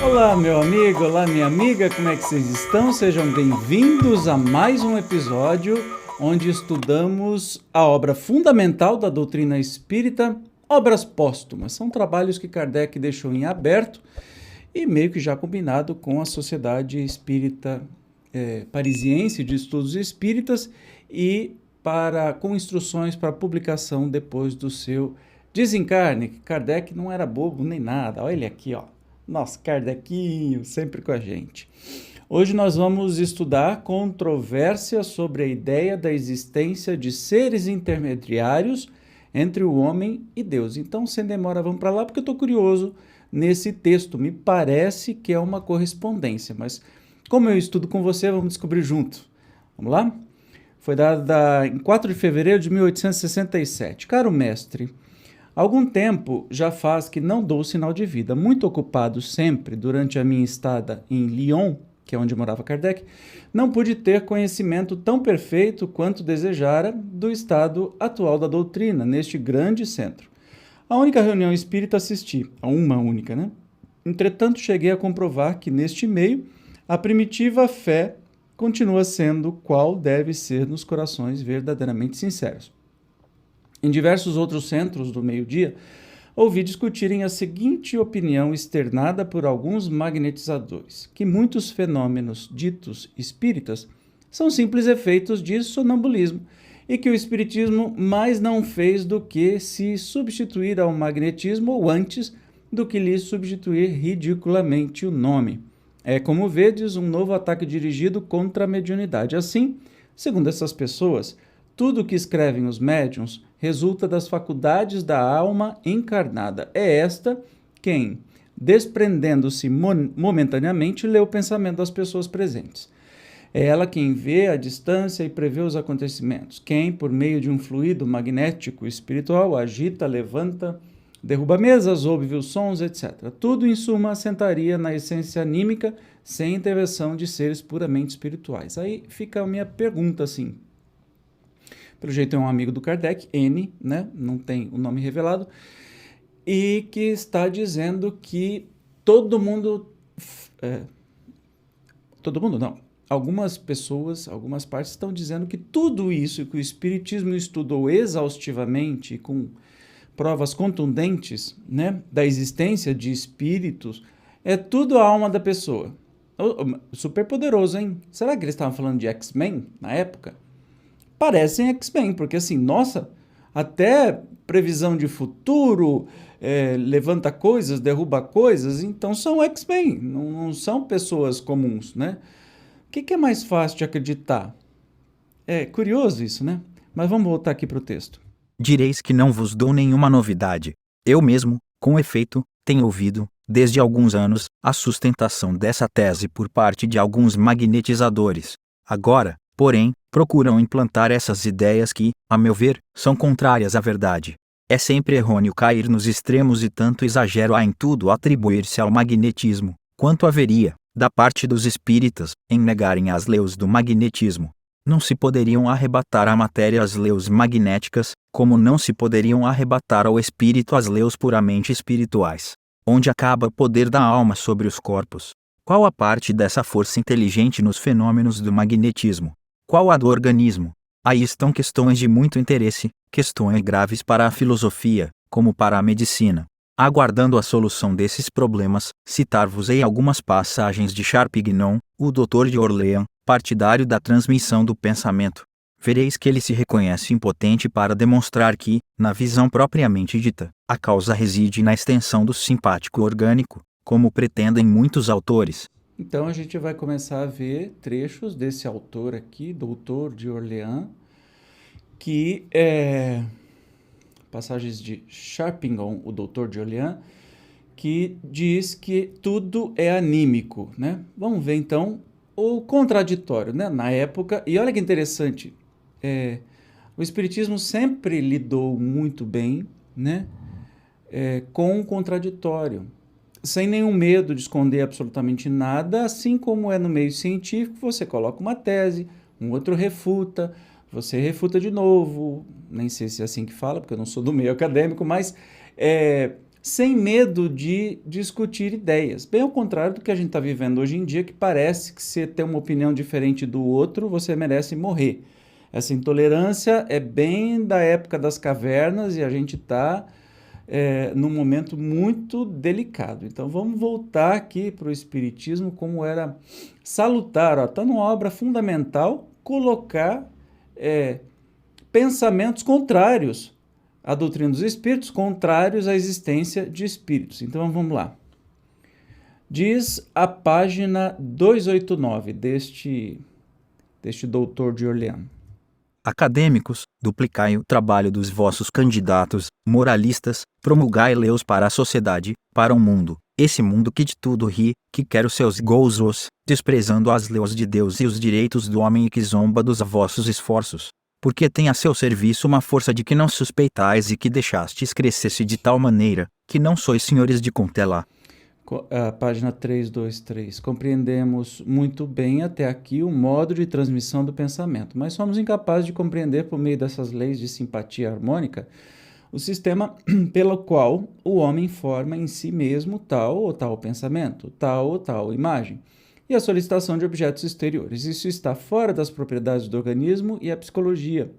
Olá, meu amigo, olá, minha amiga, como é que vocês estão? Sejam bem-vindos a mais um episódio onde estudamos a obra fundamental da doutrina espírita, Obras Póstumas. São trabalhos que Kardec deixou em aberto e meio que já combinado com a Sociedade Espírita Parisiense de Estudos Espíritas e com instruções para publicação depois do seu desencarne. Kardec não era bobo nem nada, olha ele aqui, ó. Nossa, Kardecinho, sempre com a gente. Hoje nós vamos estudar controvérsia sobre a ideia da existência de seres intermediários entre o homem e Deus. Então, sem demora, vamos para lá, porque eu estou curioso nesse texto. Me parece que é uma correspondência, mas como eu estudo com você, vamos descobrir junto. Vamos lá? Foi dada em 4 de fevereiro de 1867. Caro mestre, algum tempo já faz que não dou sinal de vida. Muito ocupado sempre durante a minha estada em Lyon, que é onde morava Kardec, não pude ter conhecimento tão perfeito quanto desejara do estado atual da doutrina, neste grande centro. A única reunião espírita assisti, a uma única, né? Entretanto, cheguei a comprovar que neste meio a primitiva fé continua sendo qual deve ser nos corações verdadeiramente sinceros. Em diversos outros centros do meio-dia, ouvi discutirem a seguinte opinião externada por alguns magnetizadores, que muitos fenômenos ditos espíritas são simples efeitos de sonambulismo e que o espiritismo mais não fez do que se substituir ao magnetismo ou antes do que lhe substituir ridiculamente o nome. É, como vedes, um novo ataque dirigido contra a mediunidade. Assim, segundo essas pessoas, tudo o que escrevem os médiuns resulta das faculdades da alma encarnada. É esta quem, desprendendo-se momentaneamente, lê o pensamento das pessoas presentes. É ela quem vê a distância e prevê os acontecimentos. Quem, por meio de um fluido magnético espiritual, agita, levanta, derruba mesas, ouve os sons, etc. Tudo, em suma, assentaria na essência anímica, sem intervenção de seres puramente espirituais. Aí fica a minha pergunta, assim. Pelo jeito é um amigo do Kardec, N, né? Não tem o nome revelado, e que está dizendo que todo mundo não, algumas pessoas, algumas partes estão dizendo que tudo isso que o Espiritismo estudou exaustivamente, com provas contundentes, né, da existência de espíritos, é tudo a alma da pessoa. Super poderoso, hein? Será que eles estavam falando de X-Men na época? Parecem X-Men, porque assim, nossa, até previsão de futuro, levanta coisas, derruba coisas, então são X-Men, não são pessoas comuns, né? O que é mais fácil de acreditar? É curioso isso, né? Mas vamos voltar aqui para o texto. Direis que não vos dou nenhuma novidade. Eu mesmo, com efeito, tenho ouvido, desde alguns anos, a sustentação dessa tese por parte de alguns magnetizadores. Agora, porém, procuram implantar essas ideias que, a meu ver, são contrárias à verdade. É sempre errôneo cair nos extremos e tanto exagero há em tudo atribuir-se ao magnetismo, quanto haveria, da parte dos espíritas, em negarem as leis do magnetismo. Não se poderiam arrebatar à matéria as leis magnéticas, como não se poderiam arrebatar ao espírito as leis puramente espirituais. Onde acaba o poder da alma sobre os corpos? Qual a parte dessa força inteligente nos fenômenos do magnetismo? Qual a do organismo? Aí estão questões de muito interesse, questões graves para a filosofia, como para a medicina. Aguardando a solução desses problemas, citar-vos-ei algumas passagens de Charpignon, o doutor de Orleans, partidário da transmissão do pensamento. Vereis que ele se reconhece impotente para demonstrar que, na visão propriamente dita, a causa reside na extensão do simpático orgânico, como pretendem muitos autores. Então a gente vai começar a ver trechos desse autor aqui, doutor de Orleans, que passagens de Sharpingham, o doutor de Orleans, que diz que tudo é anímico, né? Vamos ver então o contraditório, né? Na época, e olha que interessante, o Espiritismo sempre lidou muito bem, né? Com o contraditório, sem nenhum medo de esconder absolutamente nada, assim como é no meio científico, você coloca uma tese, um outro refuta, você refuta de novo, nem sei se é assim que fala, porque eu não sou do meio acadêmico, mas sem medo de discutir ideias. Bem ao contrário do que a gente está vivendo hoje em dia, que parece que se ter uma opinião diferente do outro, você merece morrer. Essa intolerância é bem da época das cavernas e a gente está num momento muito delicado. Então vamos voltar aqui para o Espiritismo, como era salutar. Está numa obra fundamental colocar pensamentos contrários à doutrina dos espíritos, contrários à existência de espíritos. Então vamos lá. Diz a página 289 deste doutor de Orleans. Acadêmicos, duplicai o trabalho dos vossos candidatos, moralistas, promulgai-leos para a sociedade, para o mundo, esse mundo que de tudo ri, que quer os seus gozos, desprezando as leis de Deus e os direitos do homem e que zomba dos vossos esforços. Porque tem a seu serviço uma força de que não suspeitais e que deixastes crescer-se de tal maneira, que não sois senhores de contê-la. Página 323. Compreendemos muito bem até aqui o modo de transmissão do pensamento, mas somos incapazes de compreender por meio dessas leis de simpatia harmônica o sistema pelo qual o homem forma em si mesmo tal ou tal pensamento, tal ou tal imagem, e a solicitação de objetos exteriores. Isso está fora das propriedades do organismo e a psicologia.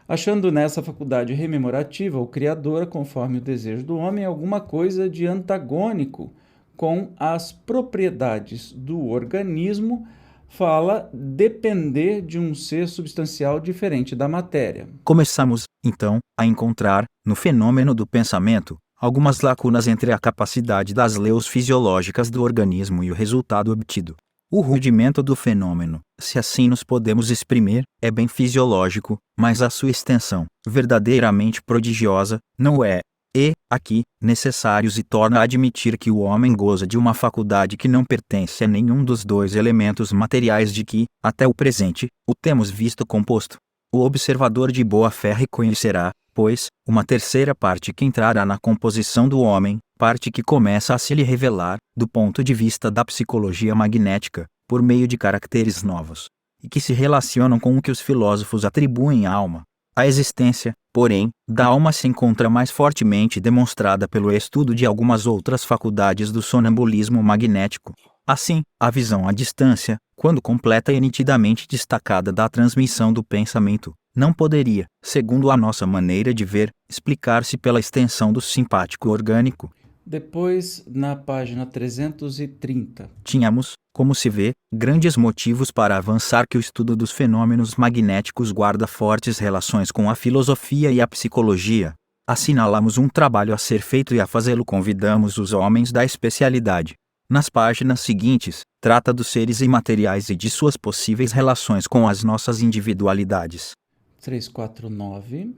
Achando nessa faculdade rememorativa ou criadora, conforme o desejo do homem, alguma coisa de antagônico com as propriedades do organismo, fala depender de um ser substancial diferente da matéria. Começamos, então, a encontrar, no fenômeno do pensamento, algumas lacunas entre a capacidade das leis fisiológicas do organismo e o resultado obtido. O rudimento do fenômeno, se assim nos podemos exprimir, é bem fisiológico, mas a sua extensão, verdadeiramente prodigiosa, não é. E, aqui, necessário se torna admitir que o homem goza de uma faculdade que não pertence a nenhum dos dois elementos materiais de que, até o presente, o temos visto composto. O observador de boa fé reconhecerá, pois, uma terceira parte que entrará na composição do homem, parte que começa a se lhe revelar, do ponto de vista da psicologia magnética, por meio de caracteres novos, e que se relacionam com o que os filósofos atribuem à alma. A existência, porém, da alma se encontra mais fortemente demonstrada pelo estudo de algumas outras faculdades do sonambulismo magnético. Assim, a visão à distância, quando completa e nitidamente destacada da transmissão do pensamento, não poderia, segundo a nossa maneira de ver, explicar-se pela extensão do simpático orgânico. Depois, na página 330. Tínhamos, como se vê, grandes motivos para avançar que o estudo dos fenômenos magnéticos guarda fortes relações com a filosofia e a psicologia. Assinalamos um trabalho a ser feito e a fazê-lo convidamos os homens da especialidade. Nas páginas seguintes, trata dos seres imateriais e de suas possíveis relações com as nossas individualidades. 349.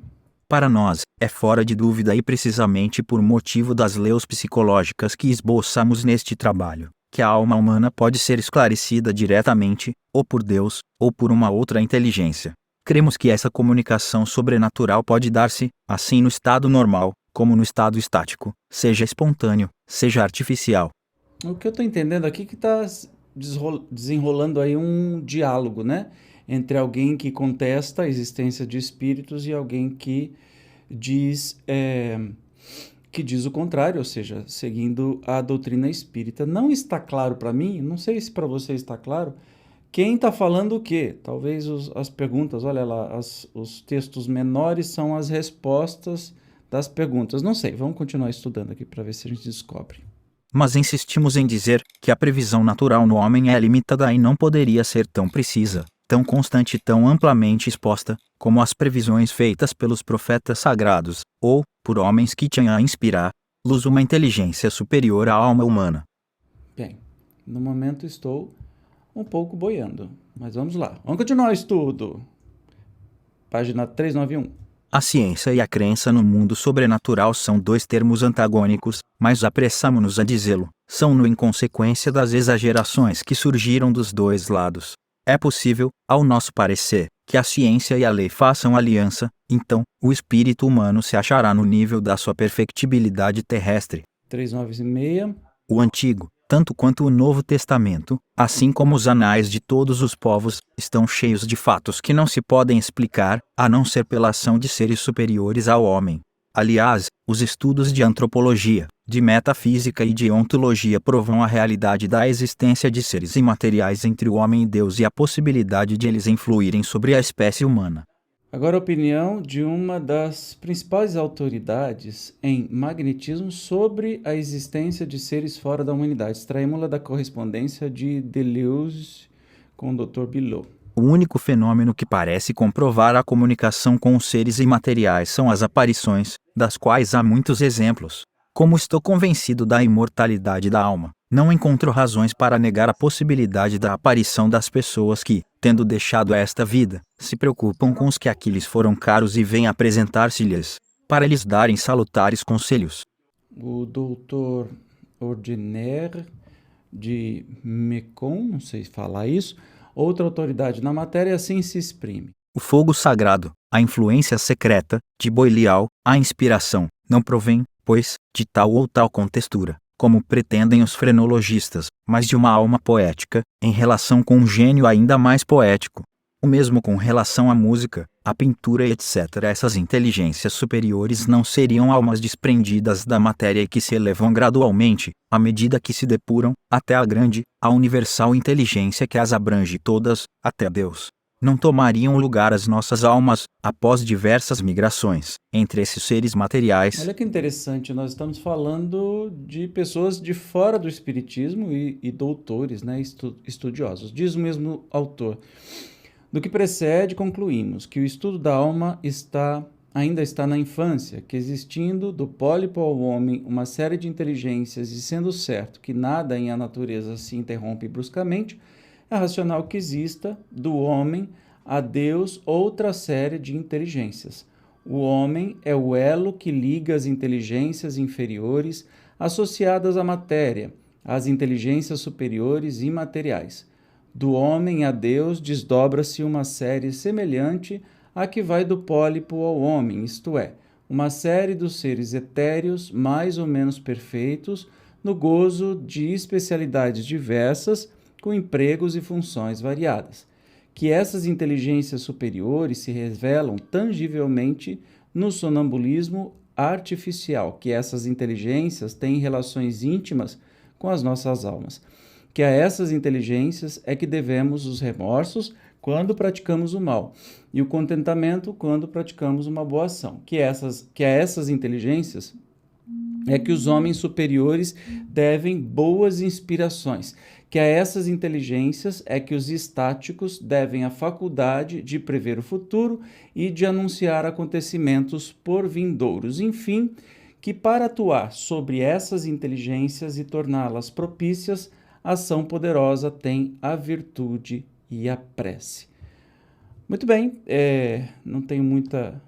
Para nós, é fora de dúvida e precisamente por motivo das leis psicológicas que esboçamos neste trabalho, que a alma humana pode ser esclarecida diretamente, ou por Deus, ou por uma outra inteligência. Cremos que essa comunicação sobrenatural pode dar-se, assim no estado normal, como no estado estático, seja espontâneo, seja artificial. O que eu estou entendendo aqui é que está desenrolando aí um diálogo, né? Entre alguém que contesta a existência de espíritos e alguém que diz o contrário, ou seja, seguindo a doutrina espírita. Não está claro para mim, não sei se para você está claro, quem está falando o quê? Talvez as perguntas, olha lá, os textos menores são as respostas das perguntas. Não sei, vamos continuar estudando aqui para ver se a gente descobre. Mas insistimos em dizer que a previsão natural no homem é limitada e não poderia ser tão precisa, tão constante e tão amplamente exposta, como as previsões feitas pelos profetas sagrados, ou, por homens que tinham a inspirar-lhes uma inteligência superior à alma humana. Bem, no momento estou um pouco boiando, mas vamos lá. Vamos continuar o estudo. página 391. A ciência e a crença no mundo sobrenatural são dois termos antagônicos, mas apressamo-nos a dizê-lo, são no inconsequência das exagerações que surgiram dos dois lados. É possível, ao nosso parecer, que a ciência e a lei façam aliança, então, o espírito humano se achará no nível da sua perfectibilidade terrestre. 396. O Antigo, tanto quanto o Novo Testamento, assim como os anais de todos os povos, estão cheios de fatos que não se podem explicar, a não ser pela ação de seres superiores ao homem. Aliás, os estudos de antropologia, de metafísica e de ontologia provam a realidade da existência de seres imateriais entre o homem e Deus e a possibilidade de eles influírem sobre a espécie humana. Agora a opinião de uma das principais autoridades em magnetismo sobre a existência de seres fora da humanidade. Extraímos-la da correspondência de Deleuze com o Dr. Bilot. O único fenômeno que parece comprovar a comunicação com os seres imateriais são as aparições, das quais há muitos exemplos. Como estou convencido da imortalidade da alma, não encontro razões para negar a possibilidade da aparição das pessoas que, tendo deixado esta vida, se preocupam com os que aqui lhes foram caros e vêm apresentar-se-lhes, para lhes darem salutares conselhos. O doutor Ordinaire de Mecon, não sei falar isso, outra autoridade na matéria, assim se exprime. O fogo sagrado, a influência secreta, de Boileau, a inspiração, não provém, pois, de tal ou tal contextura, como pretendem os frenologistas, mas de uma alma poética, em relação com um gênio ainda mais poético. O mesmo com relação à música, à pintura e etc. Essas inteligências superiores não seriam almas desprendidas da matéria e que se elevam gradualmente, à medida que se depuram, até a grande, a universal inteligência que as abrange todas, até Deus. Não tomariam lugar as nossas almas, após diversas migrações, entre esses seres materiais. Olha que interessante, nós estamos falando de pessoas de fora do espiritismo e doutores, né, estudiosos. Diz o mesmo autor. Do que precede, concluímos que o estudo da alma ainda está na infância, que existindo do pólipo ao homem uma série de inteligências e sendo certo que nada em a natureza se interrompe bruscamente, é racional que exista, do homem a Deus, outra série de inteligências. O homem é o elo que liga as inteligências inferiores associadas à matéria, às inteligências superiores imateriais. Do homem a Deus desdobra-se uma série semelhante à que vai do pólipo ao homem, isto é, uma série dos seres etéreos mais ou menos perfeitos, no gozo de especialidades diversas, com empregos e funções variadas. Que essas inteligências superiores se revelam tangivelmente no sonambulismo artificial, que essas inteligências têm relações íntimas com as nossas almas. Que a essas inteligências é que devemos os remorsos quando praticamos o mal e o contentamento quando praticamos uma boa ação. Que a essas inteligências é que os homens superiores devem boas inspirações, que a essas inteligências é que os estáticos devem a faculdade de prever o futuro e de anunciar acontecimentos por vindouros. Enfim, que para atuar sobre essas inteligências e torná-las propícias, a ação poderosa tem a virtude e a prece. Muito bem, não tenho muita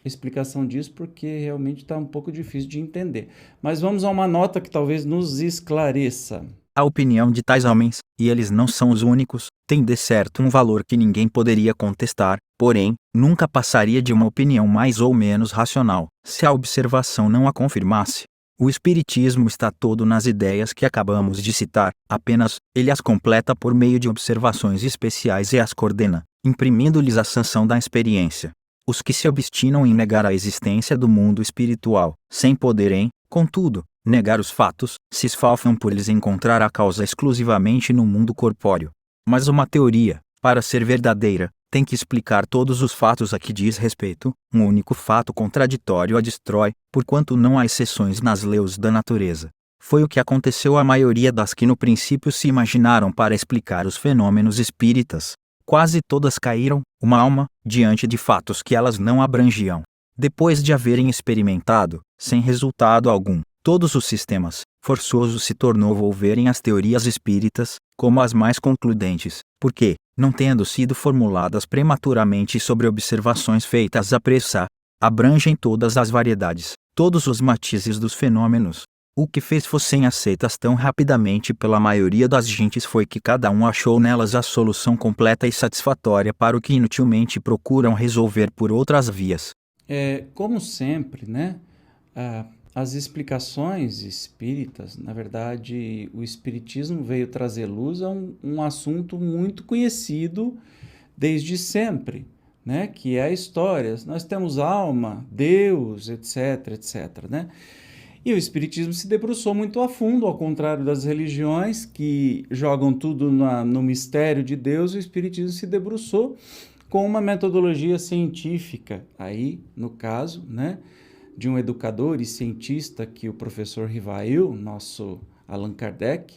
explicação disso porque realmente está um pouco difícil de entender. Mas vamos a uma nota que talvez nos esclareça. A opinião de tais homens, e eles não são os únicos, tem de certo um valor que ninguém poderia contestar, porém, nunca passaria de uma opinião mais ou menos racional, se a observação não a confirmasse. O espiritismo está todo nas ideias que acabamos de citar, apenas, ele as completa por meio de observações especiais e as coordena, imprimindo-lhes a sanção da experiência. Os que se obstinam em negar a existência do mundo espiritual, sem poderem, contudo, negar os fatos, se esfalfam por eles encontrar a causa exclusivamente no mundo corpóreo. Mas uma teoria, para ser verdadeira, tem que explicar todos os fatos a que diz respeito, um único fato contraditório a destrói, porquanto não há exceções nas leis da natureza. Foi o que aconteceu à maioria das que no princípio se imaginaram para explicar os fenômenos espíritas. Quase todas caíram, uma alma, diante de fatos que elas não abrangiam. Depois de haverem experimentado, sem resultado algum, todos os sistemas, forçoso se tornou volverem as teorias espíritas, como as mais concludentes, porque, não tendo sido formuladas prematuramente sobre observações feitas à pressa, abrangem todas as variedades, todos os matizes dos fenômenos. O que fez fossem aceitas tão rapidamente pela maioria das gentes foi que cada um achou nelas a solução completa e satisfatória para o que inutilmente procuram resolver por outras vias. Como sempre, né? As explicações espíritas, na verdade, o espiritismo veio trazer luz a um assunto muito conhecido desde sempre, né? Que é a história. Nós temos alma, Deus, etc, etc, né? E o espiritismo se debruçou muito a fundo, ao contrário das religiões que jogam tudo no mistério de Deus. O espiritismo se debruçou com uma metodologia científica, aí, no caso, né, de um educador e cientista que o professor Rivail, nosso Allan Kardec,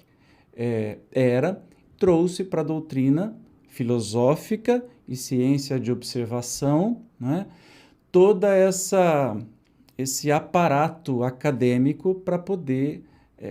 trouxe para a doutrina filosófica e ciência de observação, né, toda esse aparato acadêmico para poder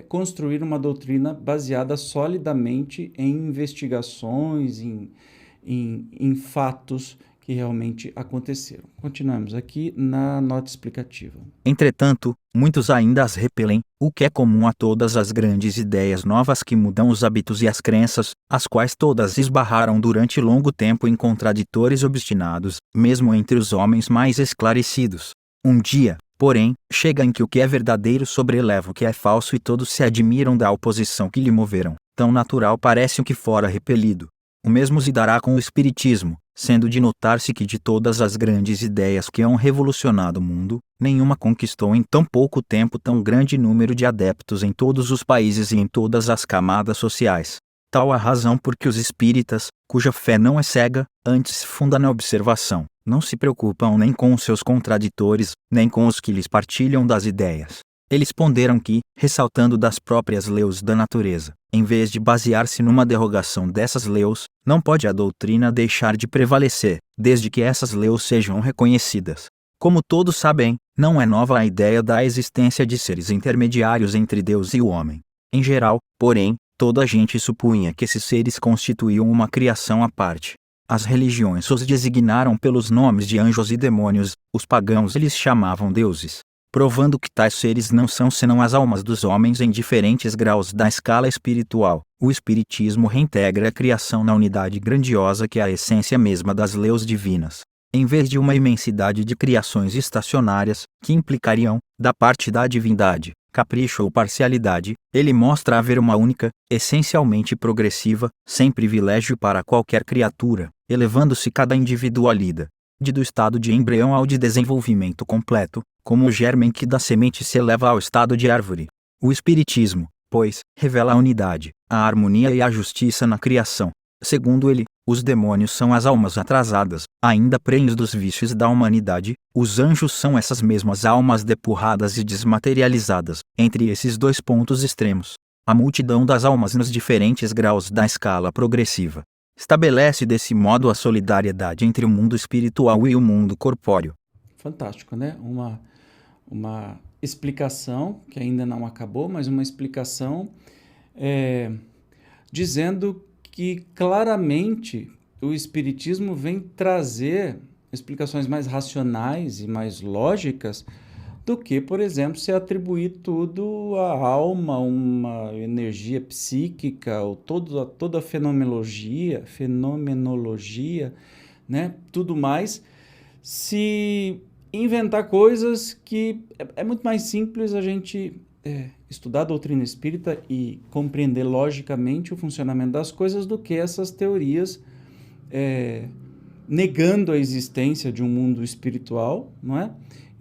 construir uma doutrina baseada solidamente em investigações, em fatos que realmente aconteceram. Continuamos aqui na nota explicativa. Entretanto, muitos ainda as repelem, o que é comum a todas as grandes ideias novas que mudam os hábitos e as crenças, as quais todas esbarraram durante longo tempo em contraditores obstinados, mesmo entre os homens mais esclarecidos. Um dia, porém, chega em que o que é verdadeiro sobreleva o que é falso e todos se admiram da oposição que lhe moveram. Tão natural parece o que fora repelido. O mesmo se dará com o espiritismo, sendo de notar-se que de todas as grandes ideias que hão revolucionado o mundo, nenhuma conquistou em tão pouco tempo tão grande número de adeptos em todos os países e em todas as camadas sociais. Tal a razão por que os espíritas, cuja fé não é cega, antes se funda na observação, não se preocupam nem com os seus contraditores, nem com os que lhes partilham das ideias. Eles ponderam que, ressaltando das próprias leis da natureza, em vez de basear-se numa derrogação dessas leis, não pode a doutrina deixar de prevalecer, desde que essas leis sejam reconhecidas. Como todos sabem, não é nova a ideia da existência de seres intermediários entre Deus e o homem. Em geral, porém, toda a gente supunha que esses seres constituíam uma criação à parte. As religiões os designaram pelos nomes de anjos e demônios, os pagãos eles chamavam deuses, provando que tais seres não são senão as almas dos homens em diferentes graus da escala espiritual. O espiritismo reintegra a criação na unidade grandiosa que é a essência mesma das leis divinas. Em vez de uma imensidade de criações estacionárias, que implicariam, da parte da divindade, capricho ou parcialidade, ele mostra haver uma única, essencialmente progressiva, sem privilégio para qualquer criatura, elevando-se cada individualidade, do estado de embrião ao de desenvolvimento completo, como o germe que da semente se eleva ao estado de árvore. O espiritismo, pois, revela a unidade, a harmonia e a justiça na criação. Segundo ele, os demônios são as almas atrasadas, ainda prenhes dos vícios da humanidade, os anjos são essas mesmas almas depuradas e desmaterializadas. Entre esses dois pontos extremos, a multidão das almas nos diferentes graus da escala progressiva estabelece desse modo a solidariedade entre o mundo espiritual e o mundo corpóreo. Fantástico, né? Uma explicação, que ainda não acabou, mas uma explicação dizendo que claramente o Espiritismo vem trazer explicações mais racionais e mais lógicas do que, por exemplo, se atribuir tudo à alma, uma energia psíquica, ou toda a fenomenologia, né? Tudo mais, se inventar coisas que é muito mais simples a gente estudar a doutrina espírita e compreender logicamente o funcionamento das coisas do que essas teorias negando a existência de um mundo espiritual, não é?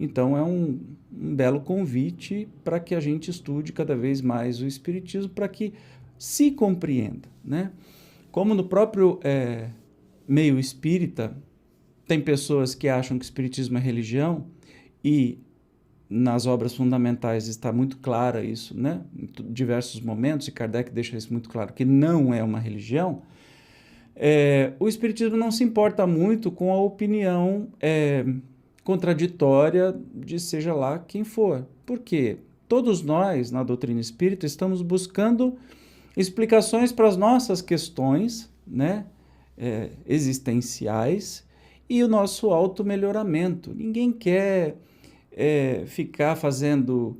Então é um belo convite para que a gente estude cada vez mais o espiritismo, para que se compreenda, né? Como no próprio meio espírita, tem pessoas que acham que o espiritismo é religião, e nas obras fundamentais está muito clara isso, né? Em diversos momentos, e Kardec deixa isso muito claro, que não é uma religião. O espiritismo não se importa muito com a opinião contraditória de seja lá quem for. Por quê? Todos nós, na doutrina espírita, estamos buscando explicações para as nossas questões, né? existenciais e o nosso auto-melhoramento. Ninguém quer ficar fazendo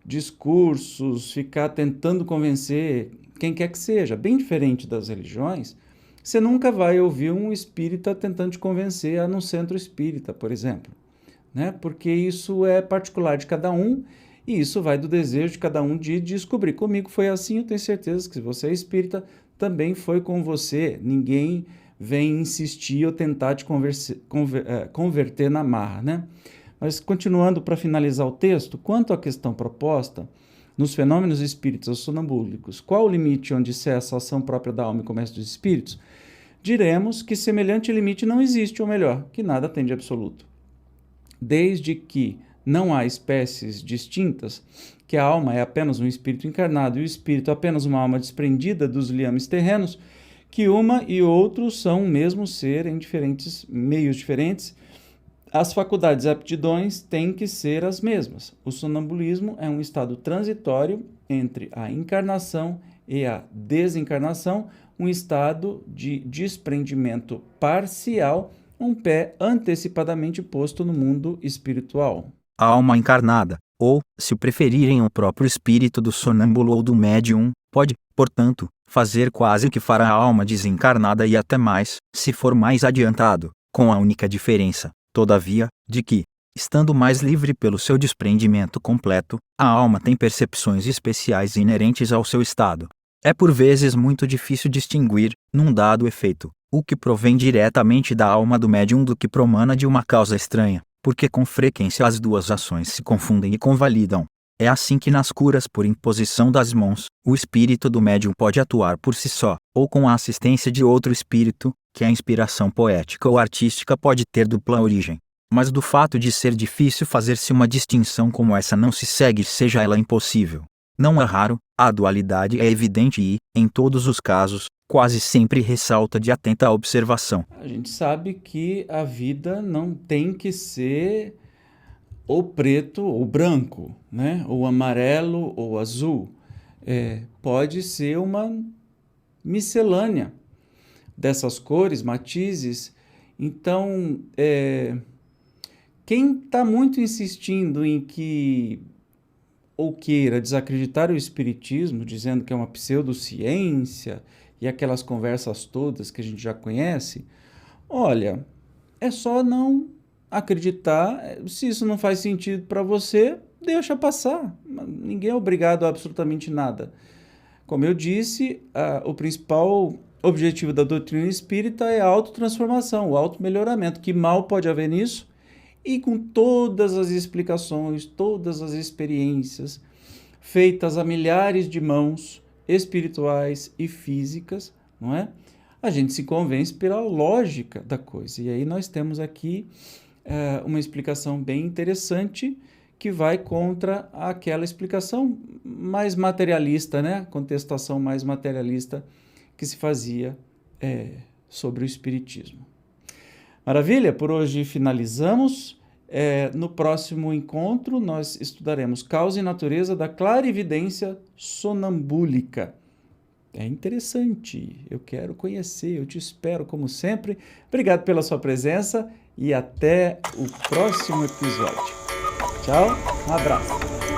discursos, ficar tentando convencer quem quer que seja. Bem diferente das religiões, você nunca vai ouvir um espírita tentando te convencer a ir num centro espírita, por exemplo, né? Porque isso é particular de cada um e isso vai do desejo de cada um de descobrir. Comigo foi assim, eu tenho certeza que se você é espírita, também foi com você. Ninguém vem insistir ou tentar te converter na marra, né? Mas continuando para finalizar o texto, quanto à questão proposta, nos fenômenos espíritas ou sonambúlicos, qual o limite onde cessa a ação própria da alma e começa dos espíritos? Diremos que semelhante limite não existe, ou melhor, que nada tem de absoluto. Desde que não há espécies distintas, que a alma é apenas um espírito encarnado e o espírito apenas uma alma desprendida dos liames terrenos, que uma e outro são o mesmo ser em diferentes meios diferentes, as faculdades e aptidões têm que ser as mesmas. O sonambulismo é um estado transitório entre a encarnação e a desencarnação, um estado de desprendimento parcial, um pé antecipadamente posto no mundo espiritual. A alma encarnada, ou, se preferirem, o próprio espírito do sonâmbulo ou do médium, pode, portanto, fazer quase o que fará a alma desencarnada e até mais, se for mais adiantado, com a única diferença, todavia, de que, estando mais livre pelo seu desprendimento completo, a alma tem percepções especiais inerentes ao seu estado. É por vezes muito difícil distinguir, num dado efeito, o que provém diretamente da alma do médium do que promana de uma causa estranha, porque com frequência as duas ações se confundem e convalidam. É assim que nas curas por imposição das mãos, o espírito do médium pode atuar por si só, ou com a assistência de outro espírito, que a inspiração poética ou artística pode ter dupla origem. Mas do fato de ser difícil fazer-se uma distinção como essa não se segue seja ela impossível. Não é raro, a dualidade é evidente e, em todos os casos, quase sempre ressalta de atenta observação. A gente sabe que a vida não tem que ser ou preto ou branco, né? Ou amarelo ou azul. Pode ser uma miscelânea dessas cores, matizes. Então, quem está muito insistindo em que ou queira desacreditar o espiritismo, dizendo que é uma pseudociência e aquelas conversas todas que a gente já conhece, olha, é só não acreditar. Se isso não faz sentido para você, deixa passar. Ninguém é obrigado a absolutamente nada. Como eu disse, o principal objetivo da doutrina espírita é a autotransformação, o automelhoramento. Que mal pode haver nisso? E com todas as explicações, todas as experiências feitas a milhares de mãos espirituais e físicas, não é? A gente se convence pela lógica da coisa. E aí nós temos aqui uma explicação bem interessante que vai contra aquela explicação mais materialista, né? Contestação mais materialista que se fazia sobre o espiritismo. Maravilha? Por hoje finalizamos. No próximo encontro, nós estudaremos causa e natureza da clarividência sonambúlica. É interessante, eu quero conhecer, eu te espero como sempre. Obrigado pela sua presença e até o próximo episódio. Tchau, um abraço.